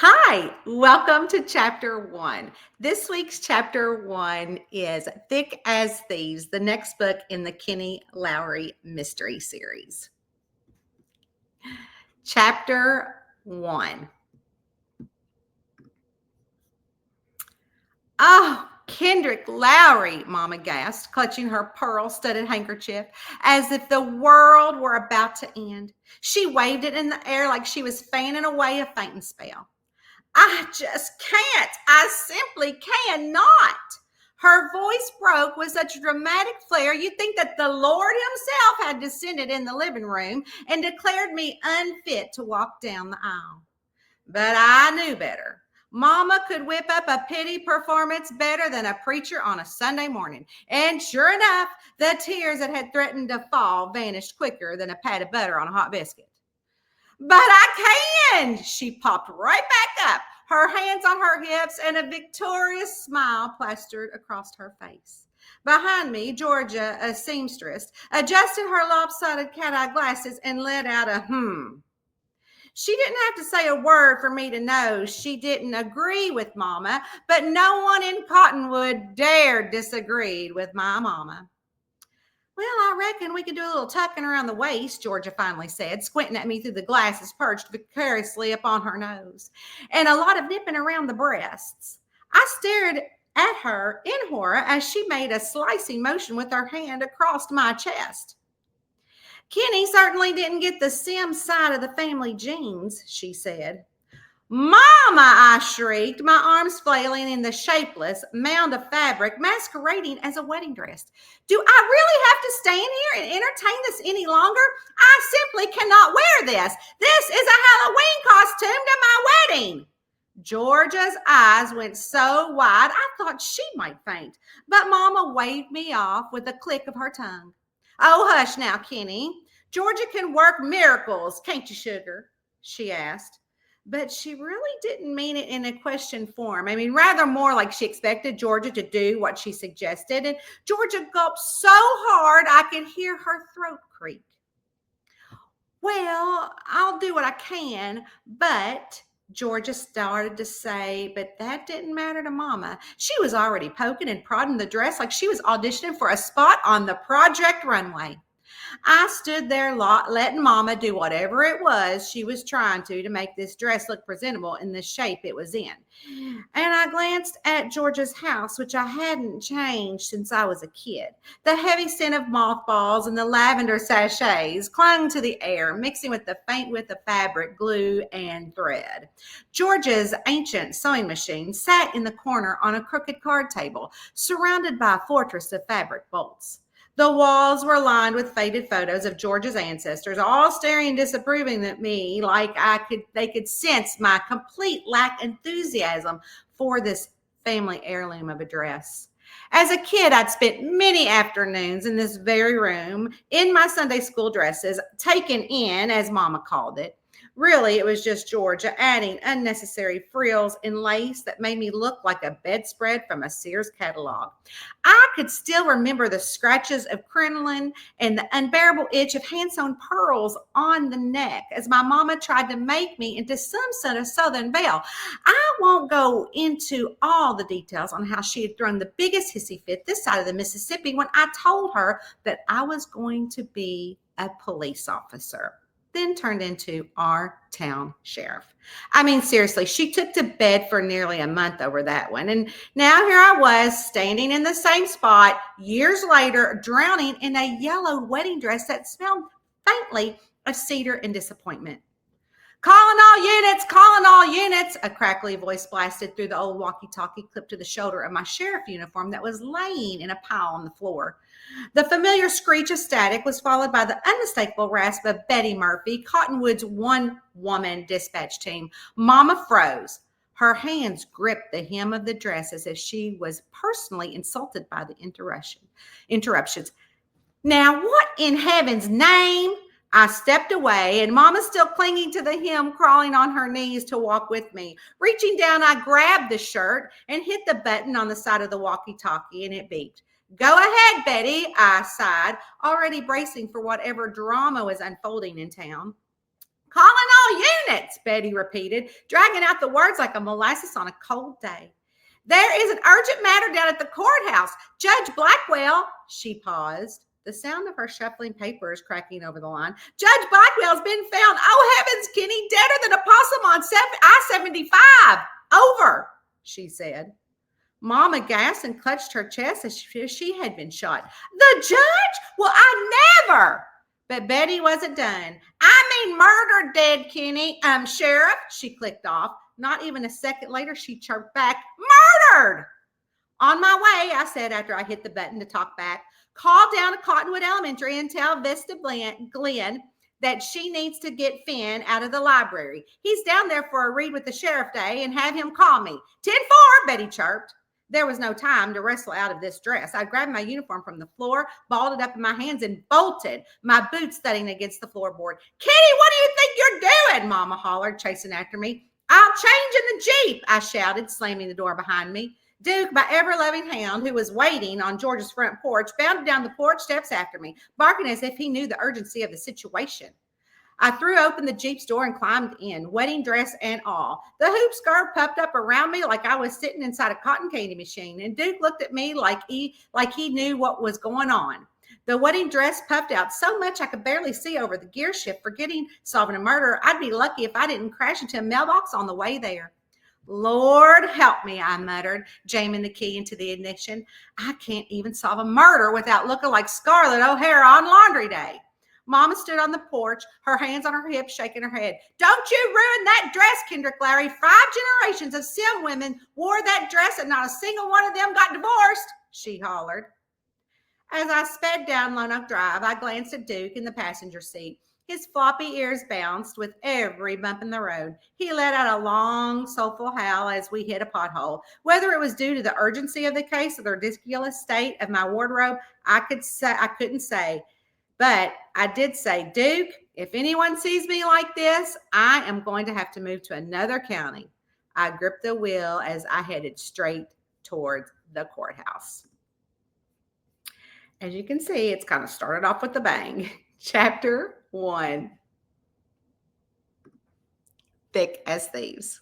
Hi, welcome to chapter 1. This week's chapter 1 is Thick as Thieves, the next book in the Kenny Lowry mystery series. Chapter 1. Oh, Kendrick Lowry, Mama gasped, clutching her pearl-studded handkerchief as if the world were about to end. She waved it in the air like she was fanning away a fainting spell. I just can't. I simply cannot. Her voice broke with such a dramatic flair, you'd think that the Lord himself had descended in the living room and declared me unfit to walk down the aisle. But I knew better. Mama could whip up a pity performance better than a preacher on a Sunday morning. And sure enough, the tears that had threatened to fall vanished quicker than a pat of butter on a hot biscuit. But I can. She popped right back up, her hands on her hips, and a victorious smile plastered across her face. Behind me, Georgia, a seamstress, adjusted her lopsided cat-eye glasses and let out a She didn't have to say a word for me to know she didn't agree with Mama, but no one in Cottonwood dared disagree with my Mama. Well, I reckon we could do a little tucking around the waist, Georgia finally said, squinting at me through the glasses perched vicariously upon her nose, and a lot of nipping around the breasts. I stared at her in horror as she made a slicing motion with her hand across my chest. Kenny certainly didn't get the Sim side of the family genes, she said. Mama, I shrieked, my arms flailing in the shapeless mound of fabric masquerading as a wedding dress. Do I really have to stand here and entertain this any longer? I simply cannot wear this. This is a Halloween costume to my wedding. Georgia's eyes went so wide I thought she might faint, but Mama waved me off with a click of her tongue. Oh, hush now, Kenny. Georgia can work miracles, can't you, sugar? She asked. But she really didn't mean it in a question form. I mean, rather more like she expected Georgia to do what she suggested. And Georgia gulped so hard I could hear her throat creak. Well, I'll do what I can, but Georgia started to say, but that didn't matter to Mama. She was already poking and prodding the dress like she was auditioning for a spot on the project runway. I stood there letting Mama do whatever it was she was trying to make this dress look presentable in the shape it was in. And I glanced at Georgia's house, which I hadn't changed since I was a kid. The heavy scent of mothballs and the lavender sachets clung to the air, mixing with the faint whiff of fabric, glue, and thread. Georgia's ancient sewing machine sat in the corner on a crooked card table, surrounded by a fortress of fabric bolts. The walls were lined with faded photos of Georgia's ancestors, all staring disapprovingly at me like they could sense my complete lack of enthusiasm for this family heirloom of a dress. As a kid, I'd spent many afternoons in this very room in my Sunday school dresses, taken in, as Mama called it. Really, it was just Georgia adding unnecessary frills and lace that made me look like a bedspread from a Sears catalog. I could still remember the scratches of crinoline and the unbearable itch of hand-sewn pearls on the neck as my Mama tried to make me into some sort of Southern belle. I won't go into all the details on how she had thrown the biggest hissy fit this side of the Mississippi when I told her that I was going to be a police officer, then turned into our town sheriff. I mean, seriously, she took to bed for nearly a month over that one. And now here I was standing in the same spot years later, drowning in a yellow wedding dress that smelled faintly of cedar and disappointment. Calling all units, a crackly voice blasted through the old walkie-talkie clipped to the shoulder of my sheriff uniform that was laying in a pile on the floor. The familiar screech of static was followed by the unmistakable rasp of Betty Murphy, Cottonwood's one-woman dispatch team. Mama froze. Her hands gripped the hem of the dress as if she was personally insulted by the interruptions. Now, what in heaven's name? I stepped away, and Mama, still clinging to the hem, crawling on her knees to walk with me. Reaching down, I grabbed the shirt and hit the button on the side of the walkie-talkie, and it beeped. Go ahead, Betty, I sighed, already bracing for whatever drama was unfolding in town. Calling all units, Betty repeated, dragging out the words like a molasses on a cold day. There is an urgent matter down at the courthouse. Judge Blackwell, she paused, the sound of her shuffling papers cracking over the line. Judge Blackwell's been found. Oh, heavens, Kenny, deader than a possum on I-75. Over, she said. Mama gasped and clutched her chest as if she had been shot. The judge? Well, I never. But Betty wasn't done. I mean murdered, dead, Kenny. Sheriff, she clicked off. Not even a second later, she chirped back, murdered. On my way, I said after I hit the button to talk back, call down to Cottonwood Elementary and tell Vista Glenn that she needs to get Finn out of the library. He's down there for a read with the sheriff day and have him call me. 10-4, Betty chirped. There was no time to wrestle out of this dress. I grabbed my uniform from the floor, balled it up in my hands, and bolted, my boots thudding against the floorboard. Kitty, what do you think you're doing? Mama hollered, chasing after me. I'll change in the Jeep, I shouted, slamming the door behind me. Duke, my ever-loving hound, who was waiting on George's front porch, bounded down the porch steps after me, barking as if he knew the urgency of the situation. I threw open the Jeep's door and climbed in, wedding dress and all. The hoop skirt puffed up around me like I was sitting inside a cotton candy machine, and Duke looked at me like he knew what was going on. The wedding dress puffed out so much I could barely see over the gear shift. Forgetting solving a murder, I'd be lucky if I didn't crash into a mailbox on the way there. Lord help me, I muttered, jamming the key into the ignition. I can't even solve a murder without looking like Scarlett O'Hara on laundry day. Mama stood on the porch, her hands on her hips, shaking her head. Don't you ruin that dress, Kendrick Larry. 5 generations of Sim women wore that dress and not a single one of them got divorced, she hollered. As I sped down Lone Oak Drive, I glanced at Duke in the passenger seat. His floppy ears bounced with every bump in the road. He let out a long, soulful howl as we hit a pothole. Whether it was due to the urgency of the case or the ridiculous state of my wardrobe, I couldn't say. But I did say, Duke, if anyone sees me like this, I am going to have to move to another county. I gripped the wheel as I headed straight towards the courthouse. As you can see, it's kind of started off with a bang. Chapter 1. Thick as Thieves.